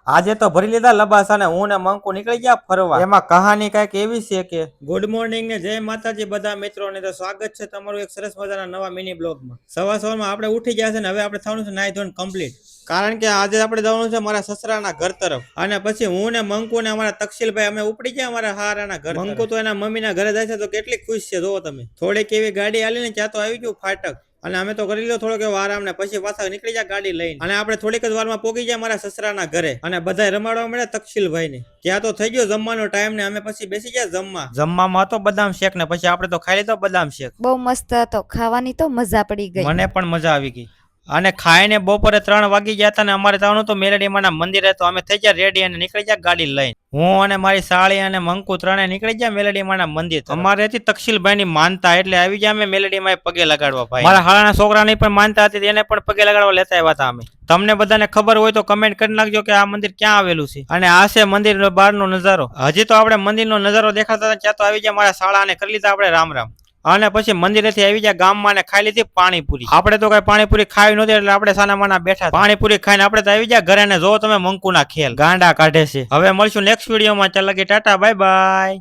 આજે તો ભરી લીધા લબાસા ને હું ને મંકુ નીકળી ગયા ફરવા. એમાં કહાની કઈક એવી છે કે ગુડ મોર્નિંગ ને જય માતાજી બધા મિત્રોને. તો સ્વાગત છે તમારું એક સરસ મજાના નવા મિની બ્લોગમાં. સવારમાં આપણે ઉઠી ગયા છે ને હવે આપણે થવાનું છે નાઈ ધોઈને કમ્પ્લીટ. કારણ કે આજે આપણે જવાનું છે મારા સસરાના ઘર તરફ. અને પછી હું ને મંકુ ને અમારા તક્ષિલભાઈ અમે ઉપડી ગયા અમારા હારાના ઘર. મંકુ તો એના મમ્મીના ઘરે જાય છે તો કેટલી ખુશ છે જોવો તમે. થોડીક એવી ગાડી આલી ને ત્યાં તો આવી ગયું ફાટક. અને અમે તો કરી લીધો થોડોક એવો આરામ ને પછી પાછા નીકળી જાય ગાડી લઈને. અને આપણે થોડીક જ વારમાં પોગી જાય મારા સસરાના ઘરે. અને બધા રમાડવા મળ્યા તક્ષિલભાઈ ને. ત્યાં તો થઈ ગયો જમવાનો ટાઈમ ને અમે પછી બેસી ગયા જમવામાં હતો બદામ શેક ને પછી આપણે તો ખાઈ લીધો બદામ શેક. બહુ મસ્ત હતો, ખાવાની તો મજા પડી ગઈ. મને પણ મજા આવી ગઈ. અને ખાઈને બપોરે 3 વાગી ગયા હતા ને અમારે જવાનું તો મેલડીમાના મંદિરે. તો અમે થઈ ગયા રેડી અને નીકળી ગયા ગાડી લઈને. હું અને મારી સાળી અને મંકુ ત્રણે નીકળી ગયા મેલડીમાના મંદિર. અમારે હતી તક્ષિલભાઈ ની માનતા એટલે આવી ગયા અમે મેલડીમાં પગે લગાડવા. ભાઈ મારા હાળાના છોકરાની પણ માનતા હતી એને પણ પગે લગાડવા લેતા આવ્યા હતા અમે. તમને બધાને ખબર હોય તો કમેન્ટ કરી નાખજો કે આ મંદિર ક્યાં આવેલું છે. અને આ છે મંદિર બહારનો નજારો. હજી તો આપણે મંદિરનો નજારો દેખાતા હતા ત્યાં તો આવી ગયા મારા શાળા અને કરી લીધા આપણે રામ રામ. અને પછી મંદિરેથી આવી ગયા ગામમાં ને ખાઈ લીધી પાણીપુરી. આપણે તો કઈ પાણીપુરી ખાવી નહોતી એટલે આપણે સાના માના બેઠા. પાણીપુરી ખાઈને આપણે તો આવી ગયા ઘરે ને જો તમે મંકુના ખેલ ગાંડા કાઢે છે. હવે મળશું નેક્સ્ટ વિડીયોમાં. ચાલ લગી ટાટા બાય બાય.